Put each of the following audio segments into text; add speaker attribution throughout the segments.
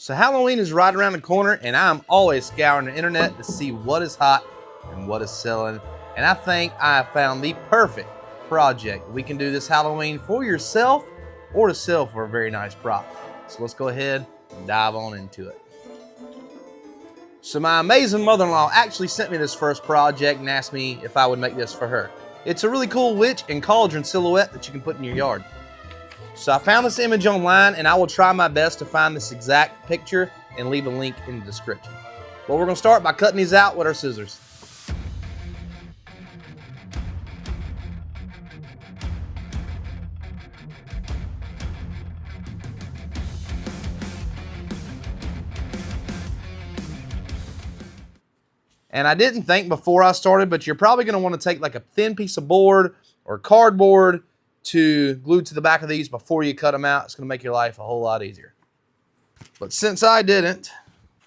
Speaker 1: So Halloween is right around the corner, and I'm always scouring the internet to see what is hot and what is selling. And I think I have found the perfect project. We can do this Halloween for yourself or to sell for a very nice profit. So let's go ahead and dive on into it. So my amazing mother-in-law actually sent me this first project and asked me if I would make this for her. It's a really cool witch and cauldron silhouette that you can put in your yard. So I found this image online, and I will try my best to find this exact picture and leave a link in the description. But we're going to start by cutting these out with our scissors. And I didn't think before I started, but you're probably going to want to take like a thin piece of board or cardboard to glue to the back of these before you cut them out. It's going to make your life a whole lot easier. But since I didn't,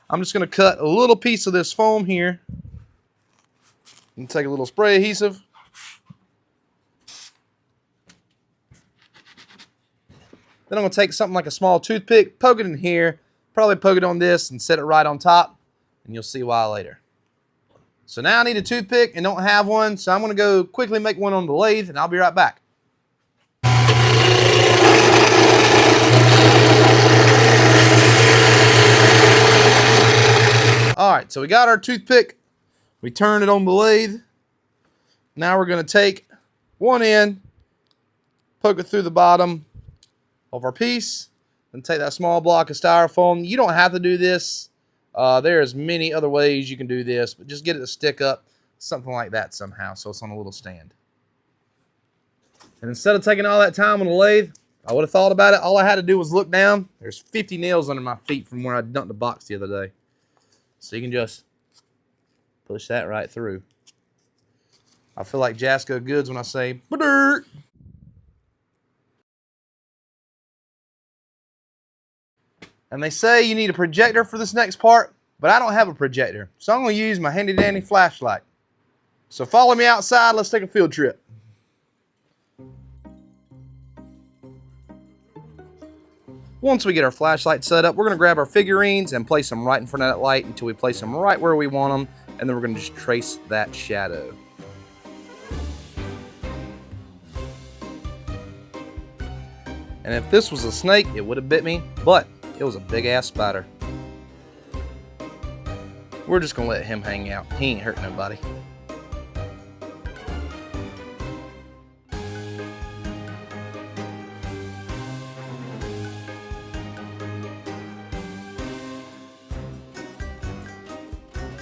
Speaker 1: I'm just going to cut a little piece of this foam here and take a little spray adhesive. Then I'm going to take something like a small toothpick, poke it in here, probably poke it on this and set it right on top, and you'll see why later. So now I need a toothpick and don't have one, so I'm going to go quickly make one on the lathe, and I'll be right back. All right, so we got our toothpick. We turned it on the lathe. Now we're going to take one end, poke it through the bottom of our piece, and take that small block of styrofoam. You don't have to do this. There's many other ways you can do this, but just get it to stick up, something like that somehow, so it's on a little stand. And instead of taking all that time on the lathe, I would have thought about it. All I had to do was look down. There's 50 nails under my feet from where I dumped the box the other day. So you can just push that right through. I feel like Jasco Goods when I say, ba-dirt. And they say you need a projector for this next part, but I don't have a projector. So I'm going to use my handy dandy flashlight. So follow me outside. Let's take a field trip. Once we get our flashlight set up, we're going to grab our figurines and place them right in front of that light until we place them right where we want them, and then we're going to just trace that shadow. And if this was a snake, it would have bit me, but it was a big-ass spider. We're just going to let him hang out. He ain't hurt nobody.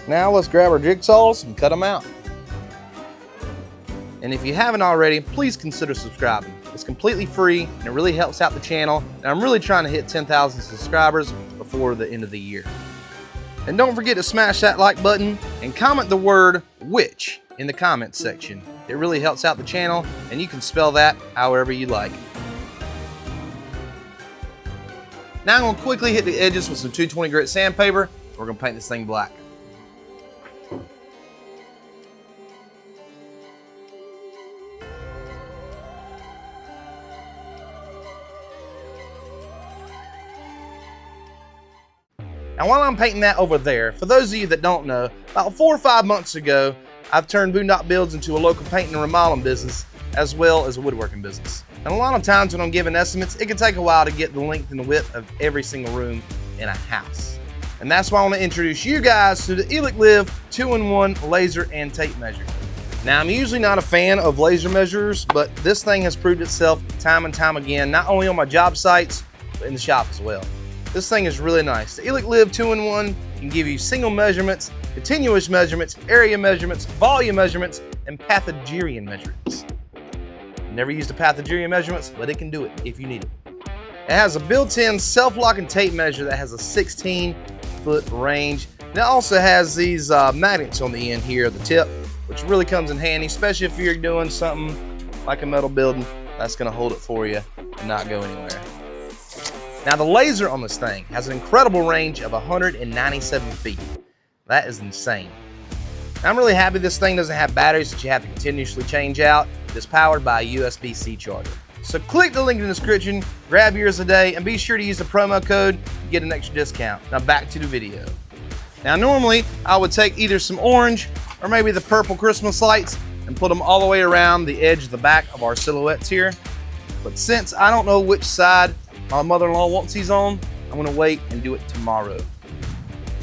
Speaker 1: Now let's grab our jigsaws and cut them out. And if you haven't already, please consider subscribing. It's completely free and it really helps out the channel. And I'm really trying to hit 10,000 subscribers before the end of the year. And don't forget to smash that like button and comment the word witch in the comments section. It really helps out the channel, and you can spell that however you like. Now I'm going to quickly hit the edges with some 220 grit sandpaper. We're going to paint this thing black. Now while I'm painting that over there, for those of you that don't know, about 4 or 5 months ago, I've turned Boondockbuilds into a local painting and remodeling business, as well as a woodworking business. And a lot of times when I'm giving estimates, it can take a while to get the length and the width of every single room in a house. And that's why I want to introduce you guys to the Elikliv 2-in-1 laser and tape measure. Now I'm usually not a fan of laser measurers, but this thing has proved itself time and time again, not only on my job sites, but in the shop as well. This thing is really nice. The Elikliv 2-in-1 can give you single measurements, continuous measurements, area measurements, volume measurements, and Pythagorean measurements. Never used a Pythagorean measurements, but it can do it if you need it. It has a built-in self-locking tape measure that has a 16-foot range. And it also has these magnets on the end here, the tip, which really comes in handy, especially if you're doing something like a metal building. That's going to hold it for you and not go anywhere. Now the laser on this thing has an incredible range of 197 feet. That is insane. I'm really happy this thing doesn't have batteries that you have to continuously change out. It's powered by a USB-C charger. So click the link in the description, grab yours today, and be sure to use the promo code to get an extra discount. Now back to the video. Now normally I would take either some orange or maybe the purple Christmas lights and put them all the way around the edge of the back of our silhouettes here. But since I don't know which side my mother-in-law wants these on, I'm gonna wait and do it tomorrow.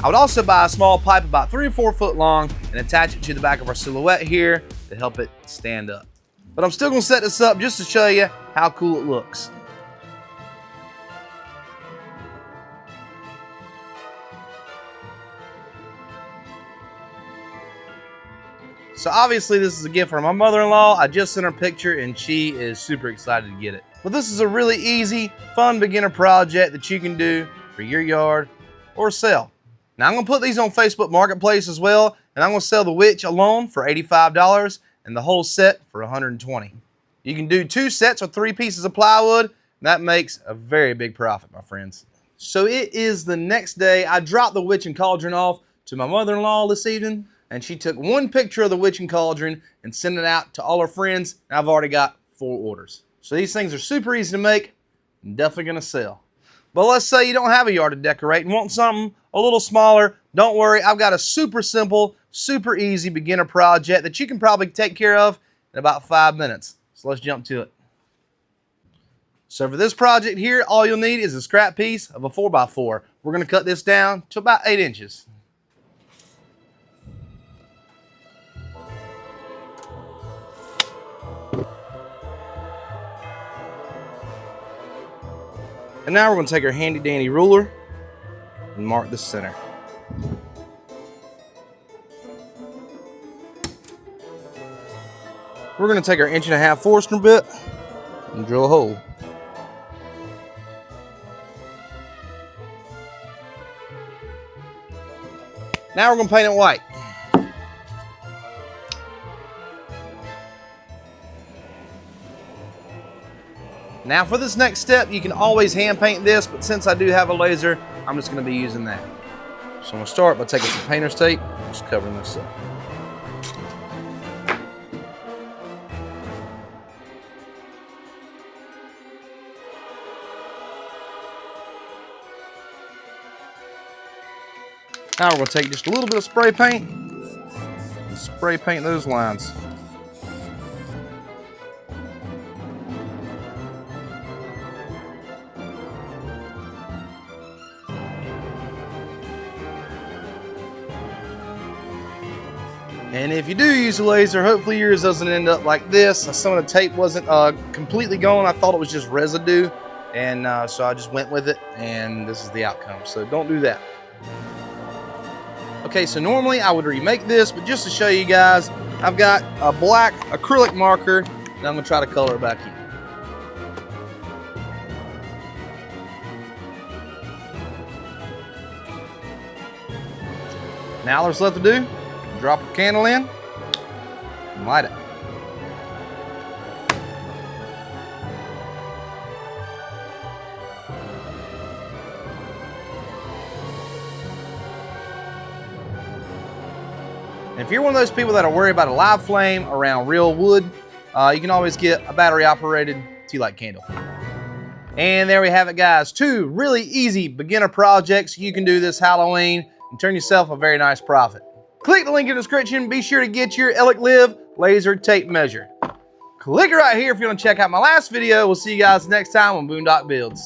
Speaker 1: I would also buy a small pipe about 3 or 4 foot long and attach it to the back of our silhouette here to help it stand up. But I'm still gonna set this up just to show you how cool it looks. So obviously this is a gift from my mother-in-law. I just sent her a picture and she is super excited to get it. But this is a really easy, fun beginner project that you can do for your yard or sell. Now I'm gonna put these on Facebook Marketplace as well, and I'm gonna sell the witch alone for $85 and the whole set for $120. You can do 2 sets or 3 pieces of plywood, and that makes a very big profit, my friends. So it is the next day. I dropped the witch and cauldron off to my mother-in-law this evening, and she took 1 picture of the witch and cauldron and sent it out to all her friends, and I've already got 4 orders. So these things are super easy to make and definitely gonna sell. But let's say you don't have a yard to decorate and want something a little smaller. Don't worry, I've got a super simple, super easy beginner project that you can probably take care of in about 5 minutes. So let's jump to it. So for this project here, all you'll need is a scrap piece of a 4x4. We're gonna cut this down to about 8 inches. And now we're going to take our handy dandy ruler and mark the center. We're going to take our 1.5" Forstner bit and drill a hole. Now we're going to paint it white. Now for this next step, you can always hand paint this, but since I do have a laser, I'm just going to be using that. So I'm going to start by taking some painter's tape, just covering this up. Now we're going to take just a little bit of spray paint and spray paint those lines. And if you do use a laser, hopefully yours doesn't end up like this. Some of the tape wasn't completely gone. I thought it was just residue, and so I just went with it, and this is the outcome. So don't do that. Okay, so normally I would remake this, but just to show you guys, I've got a black acrylic marker, and I'm gonna try to color it back in. Now all there's left to do, drop a candle in and light it. And if you're one of those people that are worried about a live flame around real wood, you can always get a battery operated tea light candle. And there we have it, guys. 2 really easy beginner projects you can do this Halloween and turn yourself a very nice profit. Click the link in the description. Be sure to get your Elikliv laser tape measure. Click it right here if you want to check out my last video. We'll see you guys next time on Boondockbuilds.